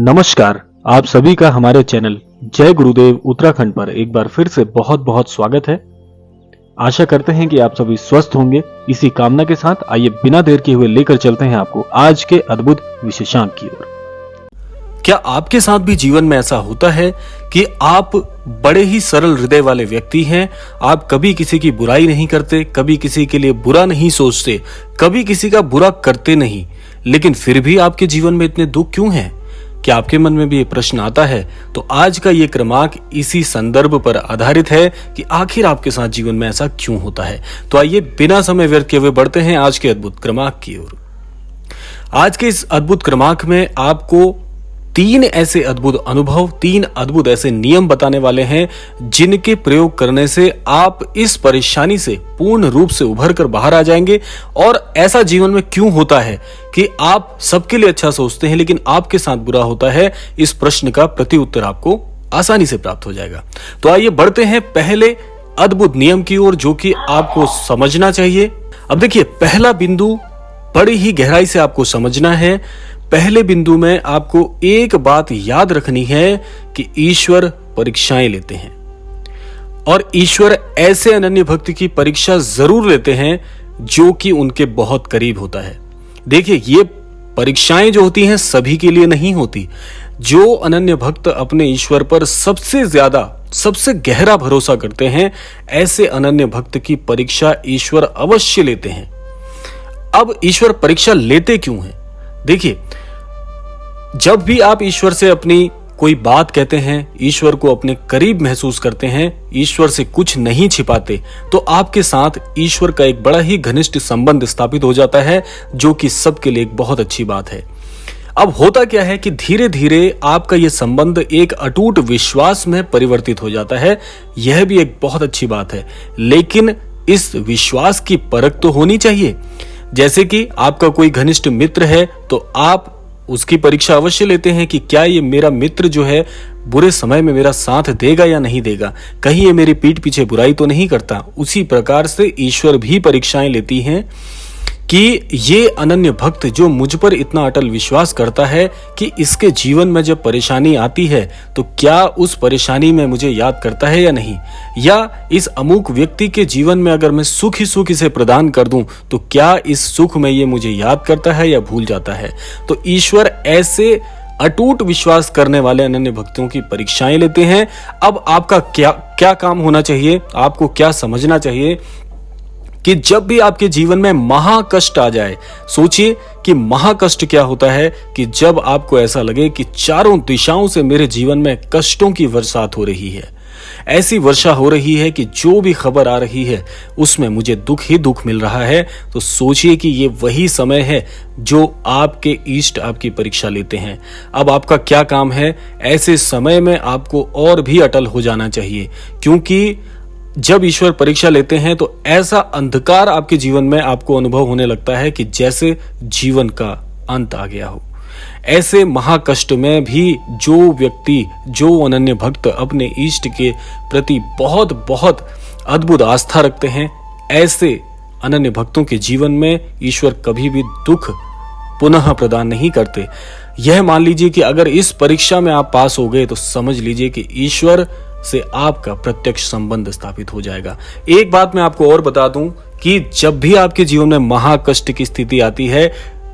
नमस्कार। आप सभी का हमारे चैनल जय गुरुदेव उत्तराखंड पर एक बार फिर से बहुत बहुत स्वागत है। आशा करते हैं कि आप सभी स्वस्थ होंगे। इसी कामना के साथ आइए बिना देर किए हुए लेकर चलते हैं आपको आज के अद्भुत विशेषांक की ओर। क्या आपके साथ भी जीवन में ऐसा होता है कि आप बड़े ही सरल हृदय वाले व्यक्ति हैं? आप कभी किसी की बुराई नहीं करते, कभी किसी के लिए बुरा नहीं सोचते, कभी किसी का बुरा करते नहीं, लेकिन फिर भी आपके जीवन में इतने दुख क्यों हैं? क्या आपके मन में भी ये प्रश्न आता है? तो आज का ये क्रमांक इसी संदर्भ पर आधारित है कि आखिर आपके साथ जीवन में ऐसा क्यों होता है। तो आइए बिना समय व्यर्थ किए हुए बढ़ते हैं आज के अद्भुत क्रमांक की ओर। आज के इस अद्भुत क्रमांक में आपको तीन ऐसे अद्भुत अनुभव, तीन अद्भुत ऐसे नियम बताने वाले हैं जिनके प्रयोग करने से आप इस परेशानी से पूर्ण रूप से उभर कर बाहर आ जाएंगे। और ऐसा जीवन में क्यों होता है कि आप सबके लिए अच्छा सोचते हैं लेकिन आपके साथ बुरा होता है, इस प्रश्न का प्रति उत्तर आपको आसानी से प्राप्त हो जाएगा। तो आइए बढ़ते हैं पहले अद्भुत नियम की ओर जो कि आपको समझना चाहिए। अब देखिए, पहला बिंदु बड़ी ही गहराई से आपको समझना है। पहले बिंदु में आपको एक बात याद रखनी है कि ईश्वर परीक्षाएं लेते हैं और ईश्वर ऐसे अनन्य भक्त की परीक्षा जरूर लेते हैं जो कि उनके बहुत करीब होता है। देखिए, ये परीक्षाएं जो होती हैं सभी के लिए नहीं होती। जो अनन्य भक्त अपने ईश्वर पर सबसे ज्यादा, सबसे गहरा भरोसा करते हैं, ऐसे अनन्य भक्त की परीक्षा ईश्वर अवश्य लेते हैं। अब ईश्वर परीक्षा लेते क्यों हैं? देखिए, जब भी आप ईश्वर से अपनी कोई बात कहते हैं, ईश्वर को अपने करीब महसूस करते हैं, ईश्वर से कुछ नहीं छिपाते, तो आपके साथ ईश्वर का एक बड़ा ही घनिष्ठ संबंध स्थापित हो जाता है, जो कि सबके लिए एक बहुत अच्छी बात है। अब होता क्या है कि धीरे धीरे आपका यह संबंध एक अटूट विश्वास में परिवर्तित हो जाता है। यह भी एक बहुत अच्छी बात है, लेकिन इस विश्वास की परख तो होनी चाहिए। जैसे कि आपका कोई घनिष्ठ मित्र है तो आप उसकी परीक्षा अवश्य लेते हैं कि क्या ये मेरा मित्र जो है बुरे समय में मेरा साथ देगा या नहीं देगा, कहीं ये मेरी पीठ पीछे बुराई तो नहीं करता। उसी प्रकार से ईश्वर भी परीक्षाएं लेती हैं कि ये अनन्य भक्त जो मुझ पर इतना अटल विश्वास करता है कि इसके जीवन में जब परेशानी आती है तो क्या उस परेशानी में मुझे याद करता है या नहीं, या इस अमुक व्यक्ति के जीवन में अगर मैं सुख ही सुख इसे प्रदान कर दूं तो क्या इस सुख में ये मुझे याद करता है या भूल जाता है। तो ईश्वर ऐसे अटूट विश्वास करने वाले अनन्य भक्तों की परीक्षाएं लेते हैं। अब आपका क्या काम होना चाहिए, आपको क्या समझना चाहिए कि जब भी आपके जीवन में महाकष्ट आ जाए, सोचिए कि महाकष्ट क्या होता है कि जब आपको ऐसा लगे कि चारों दिशाओं से मेरे जीवन में कष्टों की बरसात हो रही है, ऐसी वर्षा हो रही है कि जो भी खबर आ रही है उसमें मुझे दुख ही दुख मिल रहा है, तो सोचिए कि ये वही समय है जो आपके इष्ट आपकी परीक्षा लेते हैं। अब आपका क्या काम है? ऐसे समय में आपको और भी अटल हो जाना चाहिए, क्योंकि जब ईश्वर परीक्षा लेते हैं तो ऐसा अंधकार आपके जीवन में आपको अनुभव होने लगता है कि जैसे जीवन का अंत आ गया हो। ऐसे महाकष्ट में भी जो व्यक्ति, जो अनन्य भक्त अपने इष्ट के प्रति बहुत बहुत अद्भुत आस्था रखते हैं, ऐसे अनन्य भक्तों के जीवन में ईश्वर कभी भी दुख पुनः प्रदान नहीं करते। यह मान लीजिए कि अगर इस परीक्षा में आप पास हो गए तो समझ लीजिए कि ईश्वर से आपका प्रत्यक्ष संबंध स्थापित हो जाएगा। एक बात मैं आपको और बता दूं कि जब भी आपके जीवन में महाकष्ट की स्थिति आती है,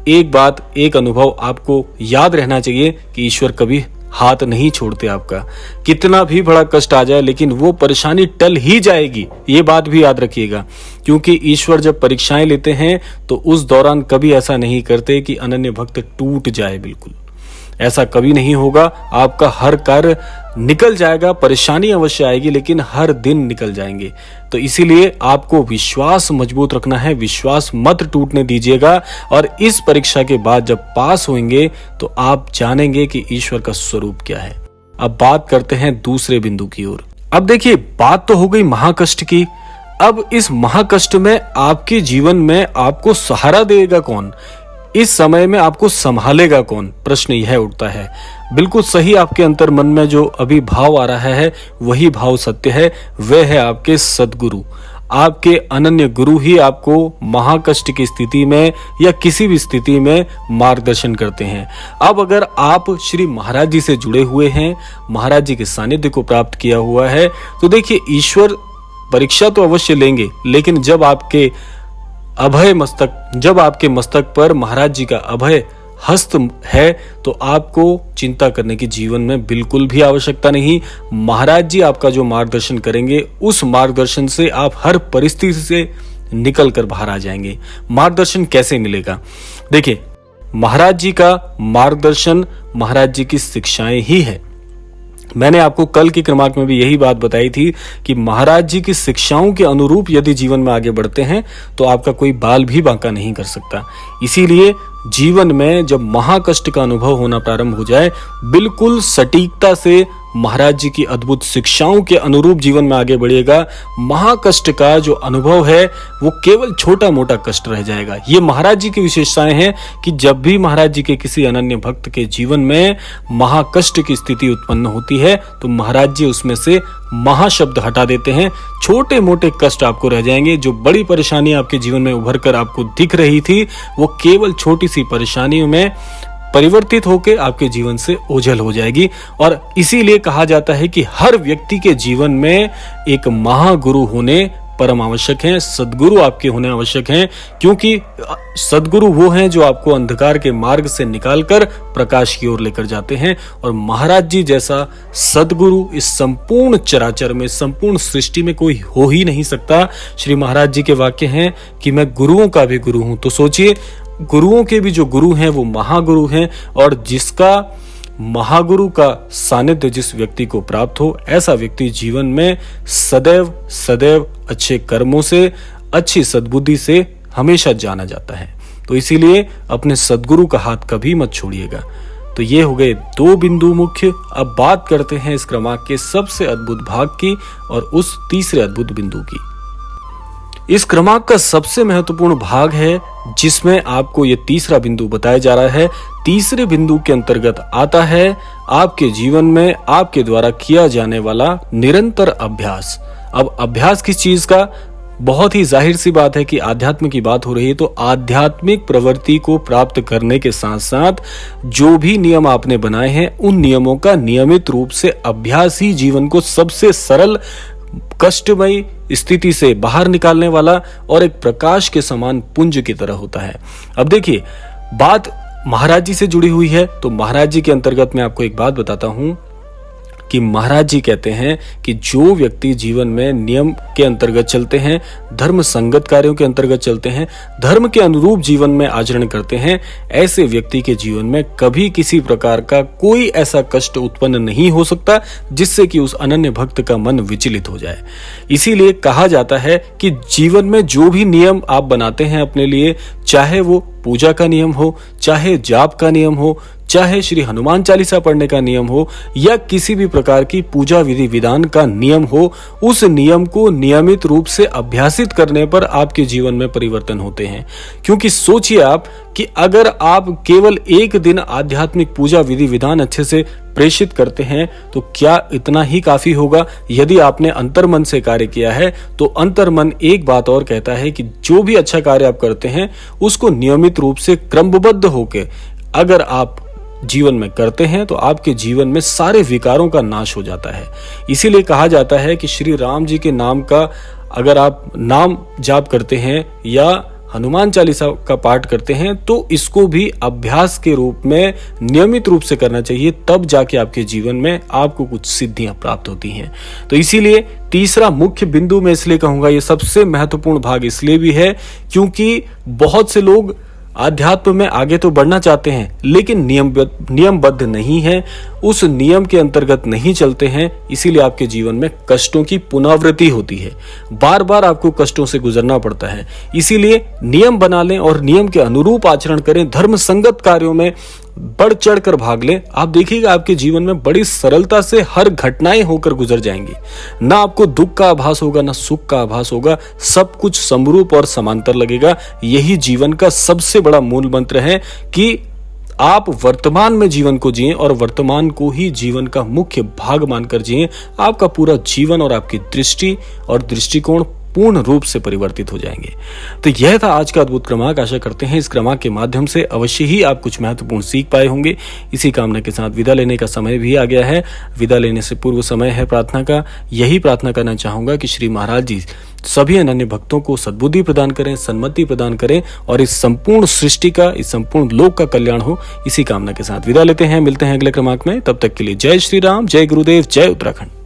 एक बात, एक अनुभव आपको याद रहना चाहिए कि ईश्वर कभी हाथ नहीं छोड़ते आपका। कितना भी बड़ा कष्ट आ जाए लेकिन वो परेशानी टल ही जाएगी, ये बात भी याद रखिएगा। क्योंकि ईश्वर जब परीक्षाएं लेते हैं तो उस दौरान कभी ऐसा नहीं करते कि अनन्य भक्त टूट जाए। बिल्कुल ऐसा कभी नहीं होगा। आपका हर कार्य निकल जाएगा, परेशानी अवश्य आएगी लेकिन हर दिन निकल जाएंगे। तो इसीलिए आपको विश्वास मजबूत रखना है, विश्वास मत टूटने दीजिएगा। और इस परीक्षा के बाद जब पास होंगे तो आप जानेंगे कि ईश्वर का स्वरूप क्या है। अब बात करते हैं दूसरे बिंदु की ओर। अब देखिए, बात तो हो गई महाकष्ट की। अब इस महाकष्ट में आपके जीवन में आपको सहारा देगा कौन, इस समय में आपको संभालेगा कौन, प्रश्न यह उठता है। बिल्कुल सही, आपके अंतर मन में जो अभी भाव आ रहा है वही भाव सत्य है। वह है आपके सद्गुरु, आपके अनन्य गुरु ही आपको महाकष्ट की स्थिति में या किसी भी स्थिति में मार्गदर्शन करते हैं। अब अगर आप श्री महाराज जी से जुड़े हुए हैं, महाराज जी के सानिध्य को प्राप्त किया हुआ है, तो देखिए ईश्वर परीक्षा तो अवश्य लेंगे, लेकिन जब आपके मस्तक पर महाराज जी का अभय हस्त है तो आपको चिंता करने की जीवन में बिल्कुल भी आवश्यकता नहीं। महाराज जी आपका जो मार्गदर्शन करेंगे, उस मार्गदर्शन से आप हर परिस्थिति से निकल कर बाहर आ जाएंगे। मार्गदर्शन कैसे मिलेगा? देखिए, महाराज जी का मार्गदर्शन महाराज जी की शिक्षाएं ही है। मैंने आपको कल की क्रमांक में भी यही बात बताई थी कि महाराज जी की शिक्षाओं के अनुरूप यदि जीवन में आगे बढ़ते हैं तो आपका कोई बाल भी बांका नहीं कर सकता। इसीलिए जीवन में जब महाकष्ट का अनुभव होना प्रारंभ हो जाए, बिल्कुल सटीकता से महाराज जी की अद्भुत शिक्षाओं के अनुरूप जीवन में आगे बढ़िएगा। महाकष्ट का जो अनुभव है वो केवल छोटा मोटा कष्ट रह जाएगा। ये महाराज जी की विशेषताएं हैं कि जब भी महाराज जी के किसी अनन्य भक्त के जीवन में महाकष्ट की स्थिति उत्पन्न होती है तो महाराज जी उसमें से महाशब्द हटा देते हैं। छोटे मोटे कष्ट आपको रह जाएंगे। जो बड़ी परेशानी आपके जीवन में उभर कर आपको दिख रही थी, वो केवल छोटी सी परेशानियों में परिवर्तित होकर आपके जीवन से ओझल हो जाएगी। और इसीलिए कहा जाता है कि हर व्यक्ति के जीवन में एक महागुरु होने परम आवश्यक हैं, सद्गुरु आपके होने आवश्यक हैं, क्योंकि सद्गुरु वो हैं जो आपको अंधकार के मार्ग से निकालकर प्रकाश की ओर लेकर जाते हैं। और महाराज जी जैसा सद्गुरु इस संपूर्ण चराचर में, संपूर्ण सृष्टि में कोई हो ही नहीं सकता। श्री महाराज जी के वाक्य हैं कि मैं गुरुओं का भी गुरु हूं। तो सोचिए, गुरुओं के भी जो गुरु हैं वो महागुरु हैं, और जिसका महागुरु का सानिध्य जिस व्यक्ति को प्राप्त हो, ऐसा व्यक्ति जीवन में सदैव सदैव अच्छे कर्मों से, अच्छी सद्बुद्धि से हमेशा जाना जाता है। तो इसीलिए अपने सद्गुरु का हाथ कभी मत छोड़िएगा। तो ये हो गए दो बिंदु मुख्य। अब बात करते हैं इस क्रमांक के सबसे अद्भुत भाग की और उस तीसरे अद्भुत बिंदु की। इस क्रमांक का सबसे महत्वपूर्ण भाग है जिसमें आपको ये तीसरा बिंदु बताया जा रहा है। तीसरे बिंदु के अंतर्गत आता है आपके जीवन में आपके द्वारा किया जाने वाला निरंतर अभ्यास। अब अभ्यास किस चीज का? बहुत ही जाहिर सी बात है कि आध्यात्म की बात हो रही है, तो आध्यात्मिक प्रवृत्ति को प्राप्त करने के साथ साथ जो भी नियम आपने बनाए हैं, उन नियमों का नियमित रूप से अभ्यास ही जीवन को सबसे सरल, कष्टमयी स्थिति से बाहर निकालने वाला और एक प्रकाश के समान पुंज की तरह होता है। अब देखिए, बात महाराज जी से जुड़ी हुई है, तो महाराज जी के अंतर्गत मैं आपको एक बात बताता हूं कि महाराज जी कहते हैं कि जो व्यक्ति जीवन में नियम के अंतर्गत चलते हैं, धर्म संगत कार्यों के अंतर्गत चलते हैं, धर्म के अनुरूप जीवन में आचरण करते हैं, ऐसे व्यक्ति के जीवन में कभी किसी प्रकार का कोई ऐसा कष्ट उत्पन्न नहीं हो सकता जिससे कि उस अनन्य भक्त का मन विचलित हो जाए। इसीलिए कहा जाता है कि जीवन में जो भी नियम आप बनाते हैं अपने लिए, चाहे वो पूजा का नियम हो, चाहे जाप का नियम हो, चाहे श्री हनुमान चालीसा पढ़ने का नियम हो, या किसी भी प्रकार की पूजा विधि विधान का नियम हो, उस नियम को नियमित रूप से अभ्यासित करने पर आपके जीवन में परिवर्तन होते हैं। क्योंकि सोचिए आप कि अगर आप केवल एक दिन आध्यात्मिक पूजा विधि विधान अच्छे से प्रेषित करते हैं तो क्या इतना ही काफी होगा? यदि आपने अंतर्मन से कार्य किया है तो अंतर्मन एक बात और कहता है कि जो भी अच्छा कार्य आप करते हैं उसको नियमित रूप से क्रमबद्ध होकर अगर आप जीवन में करते हैं तो आपके जीवन में सारे विकारों का नाश हो जाता है। इसीलिए कहा जाता है कि श्री राम जी के नाम का अगर आप नाम जाप करते हैं या हनुमान चालीसा का पाठ करते हैं तो इसको भी अभ्यास के रूप में नियमित रूप से करना चाहिए, तब जाके आपके जीवन में आपको कुछ सिद्धियां प्राप्त होती हैं। तो इसीलिए तीसरा मुख्य बिंदु मैं इसलिए कहूंगा, ये सबसे महत्वपूर्ण भाग इसलिए भी है क्योंकि बहुत से लोग आध्यात्म में आगे तो बढ़ना चाहते हैं लेकिन नियमबद्ध नहीं है, उस नियम के अंतर्गत नहीं चलते हैं। इसीलिए आपके जीवन में कष्टों की पुनरावृत्ति होती है, बार बार आपको कष्टों से गुजरना पड़ता है। इसीलिए नियम बना लें और नियम के अनुरूप आचरण करें, धर्म संगत कार्यों में बढ़ चढ़ कर भाग लें। आप देखिएगा आपके जीवन में बड़ी सरलता से हर घटनाएं होकर गुजर जाएंगी। ना आपको दुख का आभास होगा, ना सुख का आभास होगा, सब कुछ समरूप और समांतर लगेगा। यही जीवन का सबसे बड़ा मूल मंत्र है कि आप वर्तमान में जीवन को जिएं और वर्तमान को ही जीवन का मुख्य भाग मानकर जिएं। आपका पूरा जीवन और आपकी दृष्टि और दृष्टिकोण पूर्ण रूप से परिवर्तित हो जाएंगे। तो यह था आज का अद्भुत क्रमांक। आशा करते हैं इस क्रमांक के माध्यम से अवश्य ही आप कुछ महत्वपूर्ण सीख पाए होंगे। इसी कामना के साथ विदा लेने का समय भी आ गया है। विदा लेने से पूर्व समय है प्रार्थना का। यही प्रार्थना करना चाहूंगा कि श्री महाराज जी सभी अनन्य भक्तों को सद्बुद्धि प्रदान करें, सन्मति प्रदान करें और इस संपूर्ण सृष्टि का, इस संपूर्ण लोक का कल्याण हो। इसी कामना के साथ विदा लेते हैं। मिलते हैं अगले क्रमांक में। तब तक के लिए जय श्री राम, जय गुरुदेव, जय उत्तराखंड।